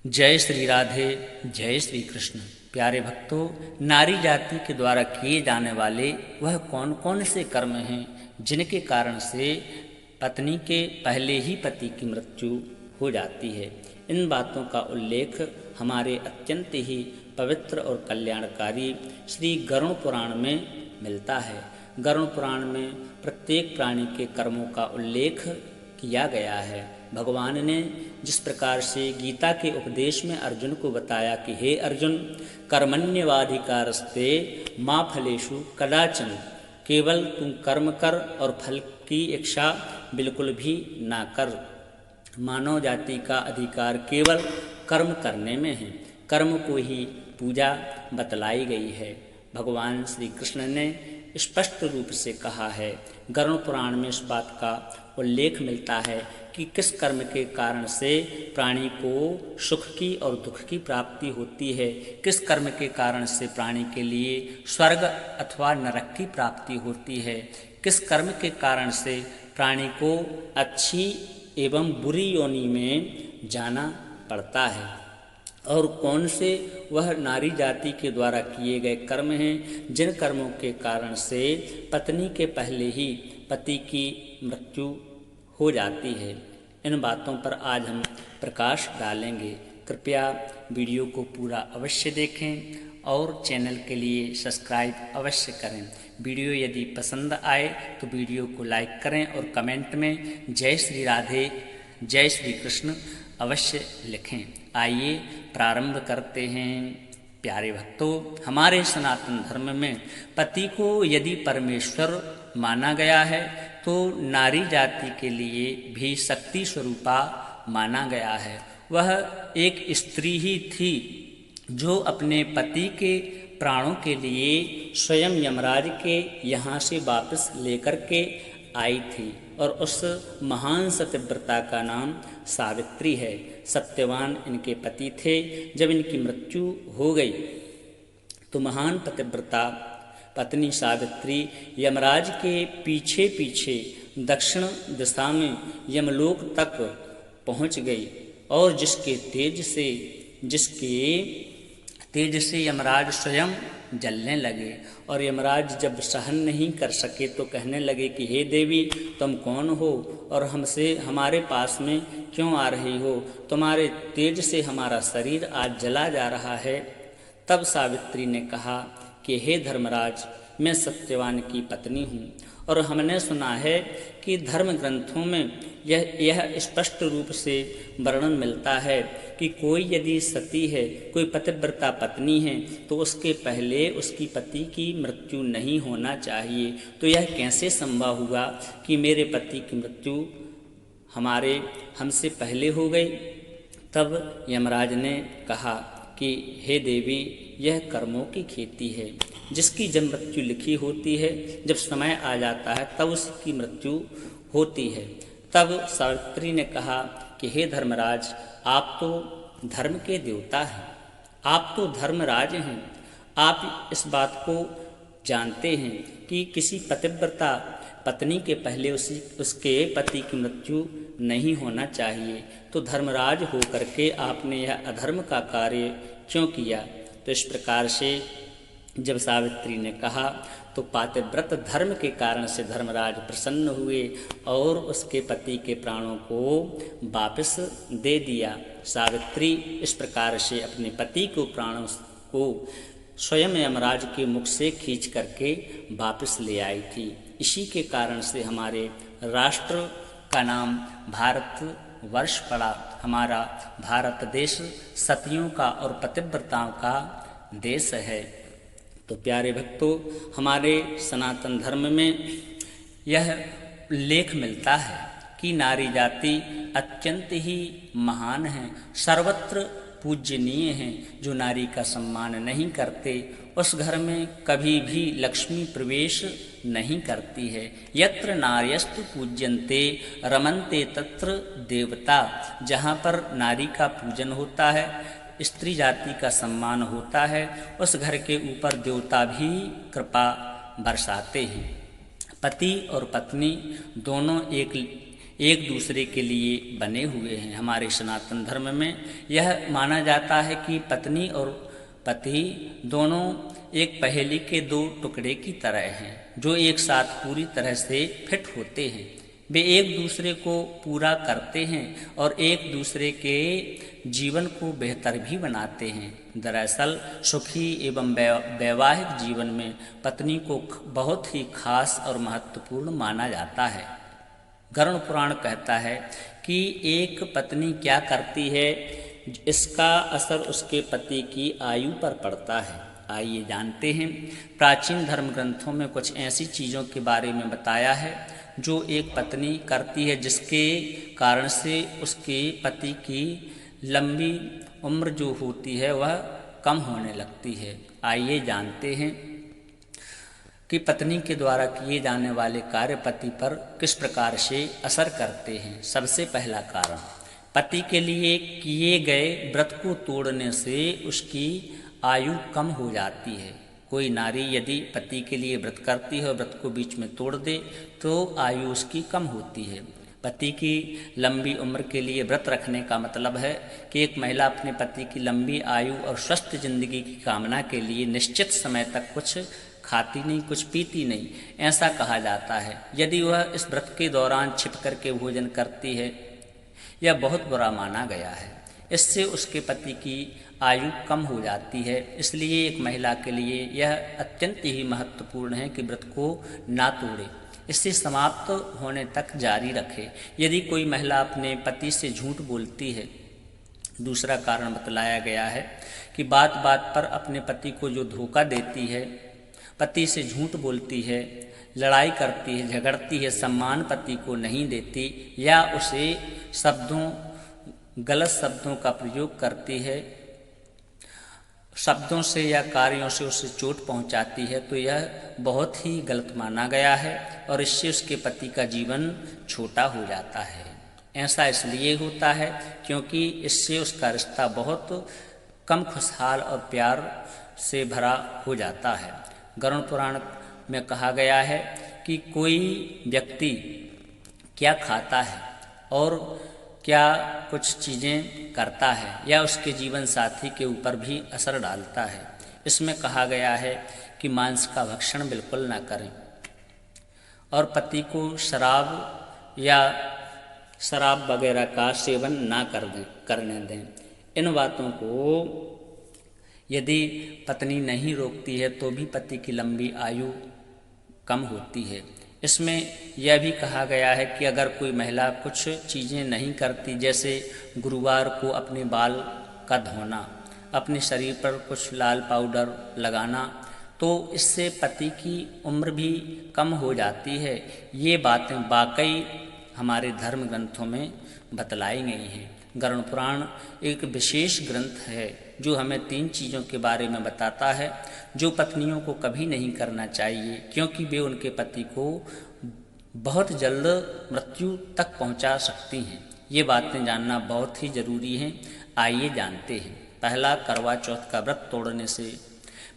जय श्री राधे, जय श्री कृष्ण। प्यारे भक्तों, नारी जाति के द्वारा किए जाने वाले वह कौन कौन से कर्म हैं जिनके कारण से पत्नी के पहले ही पति की मृत्यु हो जाती है। इन बातों का उल्लेख हमारे अत्यंत ही पवित्र और कल्याणकारी श्री गरुड़ पुराण में मिलता है। गरुड़ पुराण में प्रत्येक प्राणी के कर्मों का उल्लेख किया गया है। भगवान ने जिस प्रकार से गीता के उपदेश में अर्जुन को बताया कि हे अर्जुन, कर्मण्यवाधिकारस्ते मां फलेषु कदाचन, केवल तुम कर्म कर और फल की इच्छा बिल्कुल भी ना कर। मानव जाति का अधिकार केवल कर्म करने में है। कर्म को ही पूजा बतलाई गई है। भगवान श्री कृष्ण ने स्पष्ट रूप से कहा है। गरुड़ पुराण में इस बात का उल्लेख मिलता है कि किस कर्म के कारण से प्राणी को सुख की और दुख की प्राप्ति होती है, किस कर्म के कारण से प्राणी के लिए स्वर्ग अथवा नरक की प्राप्ति होती है, किस कर्म के कारण से प्राणी को अच्छी एवं बुरी योनि में जाना पड़ता है, और कौन से वह नारी जाति के द्वारा किए गए कर्म हैं जिन कर्मों के कारण से पत्नी के पहले ही पति की मृत्यु हो जाती है। इन बातों पर आज हम प्रकाश डालेंगे। कृपया वीडियो को पूरा अवश्य देखें और चैनल के लिए सब्सक्राइब अवश्य करें। वीडियो यदि पसंद आए तो वीडियो को लाइक करें और कमेंट में जय श्री राधे, जय श्री कृष्ण अवश्य लिखें। आइए प्रारंभ करते हैं। प्यारे भक्तों, हमारे सनातन धर्म में पति को यदि परमेश्वर माना गया है तो नारी जाति के लिए भी शक्ति स्वरूपा माना गया है। वह एक स्त्री ही थी जो अपने पति के प्राणों के लिए स्वयं यमराज के यहाँ से वापस लेकर के आई थी, और उस महान सत्यव्रता का नाम सावित्री है। सत्यवान इनके पति थे। जब इनकी मृत्यु हो गई तो महान पतिव्रता पत्नी सावित्री यमराज के पीछे पीछे दक्षिण दिशा में यमलोक तक पहुंच गई, और जिसके तेज से यमराज स्वयं जलने लगे। और यमराज जब सहन नहीं कर सके तो कहने लगे कि हे देवी, तुम कौन हो और हमसे हमारे पास में क्यों आ रही हो? तुम्हारे तेज से हमारा शरीर आज जला जा रहा है। तब सावित्री ने कहा कि हे धर्मराज, मैं सत्यवान की पत्नी हूँ, और हमने सुना है कि धर्म ग्रंथों में यह स्पष्ट रूप से वर्णन मिलता है कि कोई यदि सती है, कोई पतिव्रता पत्नी है, तो उसके पहले उसकी पति की मृत्यु नहीं होना चाहिए। तो यह कैसे संभव हुआ कि मेरे पति की मृत्यु हमसे पहले हो गई? तब यमराज ने कहा कि हे देवी, यह कर्मों की खेती है। जिसकी जब मृत्यु लिखी होती है, जब समय आ जाता है तब उसकी मृत्यु होती है। तब सावित्री ने कहा कि हे धर्मराज, आप तो धर्म के देवता हैं, आप तो धर्मराज हैं। आप इस बात को जानते हैं कि किसी पतिव्रता पत्नी के पहले उसके पति की मृत्यु नहीं होना चाहिए। तो धर्मराज होकर के आपने यह अधर्म का कार्य क्यों किया? तो इस प्रकार से जब सावित्री ने कहा तो पातिव्रत धर्म के कारण से धर्मराज प्रसन्न हुए और उसके पति के प्राणों को वापस दे दिया। सावित्री इस प्रकार से अपने पति को प्राणों को स्वयं यमराज के मुख से खींच करके वापस ले आई थी। इसी के कारण से हमारे राष्ट्र का नाम भारत वर्ष पड़ा। हमारा भारत देश सतियों का और पतिव्रताओं का देश है। तो प्यारे भक्तों, हमारे सनातन धर्म में यह उल्लेख मिलता है कि नारी जाति अत्यंत ही महान है, सर्वत्र पूजनीय है। जो नारी का सम्मान नहीं करते उस घर में कभी भी लक्ष्मी प्रवेश नहीं करती है। यत्र नार्यस्तु पूज्यन्ते रमन्ते तत्र देवता। जहाँ पर नारी का पूजन होता है, स्त्री जाति का सम्मान होता है, उस घर के ऊपर देवता भी कृपा बरसाते हैं। पति और पत्नी दोनों एक दूसरे के लिए बने हुए हैं। हमारे सनातन धर्म में यह माना जाता है कि पत्नी और पति दोनों एक पहेली के दो टुकड़े की तरह हैं, जो एक साथ पूरी तरह से फिट होते हैं। वे एक दूसरे को पूरा करते हैं और एक दूसरे के जीवन को बेहतर भी बनाते हैं। दरअसल सुखी एवं वैवाहिक जीवन में पत्नी को बहुत ही खास और महत्वपूर्ण माना जाता है। गरुड़ पुराण कहता है कि एक पत्नी क्या करती है, इसका असर उसके पति की आयु पर पड़ता है। आइए जानते हैं। प्राचीन धर्म ग्रंथों में कुछ ऐसी चीज़ों के बारे में बताया है जो एक पत्नी करती है, जिसके कारण से उसके पति की लंबी उम्र जो होती है वह कम होने लगती है। आइए जानते हैं कि पत्नी के द्वारा किए जाने वाले कार्य पति पर किस प्रकार से असर करते हैं। सबसे पहला कारण, पति के लिए किए गए व्रत को तोड़ने से उसकी आयु कम हो जाती है। कोई नारी यदि पति के लिए व्रत करती है और व्रत को बीच में तोड़ दे तो आयु उसकी कम होती है। पति की लंबी उम्र के लिए व्रत रखने का मतलब है कि एक महिला अपने पति की लंबी आयु और स्वस्थ जिंदगी की कामना के लिए निश्चित समय तक कुछ खाती नहीं, कुछ पीती नहीं, ऐसा कहा जाता है। यदि वह इस व्रत के दौरान छिप करके भोजन करती है, यह बहुत बुरा माना गया है। इससे उसके पति की आयु कम हो जाती है। इसलिए एक महिला के लिए यह अत्यंत ही महत्वपूर्ण है कि व्रत को ना तोड़े, इससे समाप्त होने तक जारी रखे। यदि कोई महिला अपने पति से झूठ बोलती है, दूसरा कारण बतलाया गया है कि बात बात पर अपने पति को जो धोखा देती है, पति से झूठ बोलती है, लड़ाई करती है, झगड़ती है, सम्मान पति को नहीं देती या उसे गलत शब्दों का प्रयोग करती है, शब्दों से या कार्यों से उसे चोट पहुंचाती है, तो यह बहुत ही गलत माना गया है और इससे उसके पति का जीवन छोटा हो जाता है। ऐसा इसलिए होता है क्योंकि इससे उसका रिश्ता बहुत कम खुशहाल और प्यार से भरा हो जाता है। गरुड़ पुराण में कहा गया है कि कोई व्यक्ति क्या खाता है और क्या कुछ चीज़ें करता है या उसके जीवन साथी के ऊपर भी असर डालता है। इसमें कहा गया है कि मांस का भक्षण बिल्कुल ना करें और पति को शराब वगैरह का सेवन ना करने दें। इन बातों को यदि पत्नी नहीं रोकती है तो भी पति की लंबी आयु कम होती है। इसमें यह भी कहा गया है कि अगर कोई महिला कुछ चीज़ें नहीं करती, जैसे गुरुवार को अपने बाल का धोना, अपने शरीर पर कुछ लाल पाउडर लगाना, तो इससे पति की उम्र भी कम हो जाती है। ये बातें वाकई हमारे धर्म ग्रंथों में बतलाई गई हैं। गरुड़ पुराण एक विशेष ग्रंथ है जो हमें 3 चीज़ों के बारे में बताता है जो पत्नियों को कभी नहीं करना चाहिए, क्योंकि वे उनके पति को बहुत जल्द मृत्यु तक पहुंचा सकती हैं। ये बातें जानना बहुत ही ज़रूरी हैं। आइए जानते हैं। पहला, करवा चौथ का व्रत तोड़ने से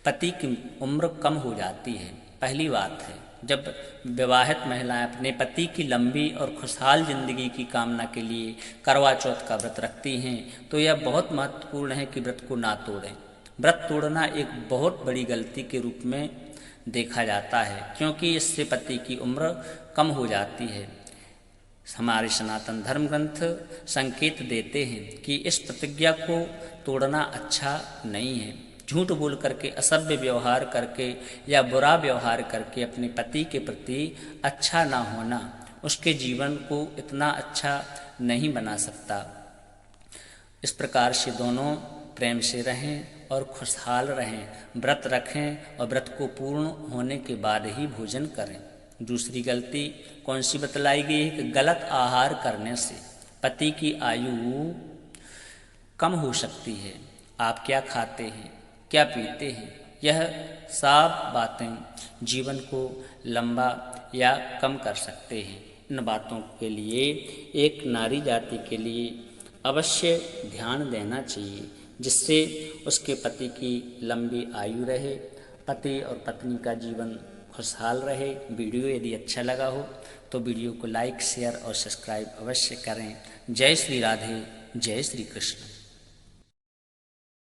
पति की उम्र कम हो जाती है। पहली बात है, जब विवाहित महिलाएं अपने पति की लंबी और खुशहाल जिंदगी की कामना के लिए करवा चौथ का व्रत रखती हैं, तो यह बहुत महत्वपूर्ण है कि व्रत को ना तोड़ें। व्रत तोड़ना एक बहुत बड़ी गलती के रूप में देखा जाता है, क्योंकि इससे पति की उम्र कम हो जाती है। हमारे सनातन धर्म ग्रंथ संकेत देते हैं कि इस प्रतिज्ञा को तोड़ना अच्छा नहीं है। झूठ बोल करके, असभ्य व्यवहार करके या बुरा व्यवहार करके अपने पति के प्रति अच्छा ना होना उसके जीवन को इतना अच्छा नहीं बना सकता। इस प्रकार से दोनों प्रेम से रहें और खुशहाल रहें, व्रत रखें और व्रत को पूर्ण होने के बाद ही भोजन करें। दूसरी गलती कौन सी बतलाई गई है कि गलत आहार करने से पति की आयु कम हो सकती है। आप क्या खाते हैं, क्या पीते हैं, यह सब बातें जीवन को लंबा या कम कर सकते हैं। इन बातों के लिए एक नारी जाति के लिए अवश्य ध्यान देना चाहिए, जिससे उसके पति की लंबी आयु रहे, पति और पत्नी का जीवन खुशहाल रहे। वीडियो यदि अच्छा लगा हो तो वीडियो को लाइक शेयर और सब्सक्राइब अवश्य करें। जय श्री राधे, जय श्री कृष्ण।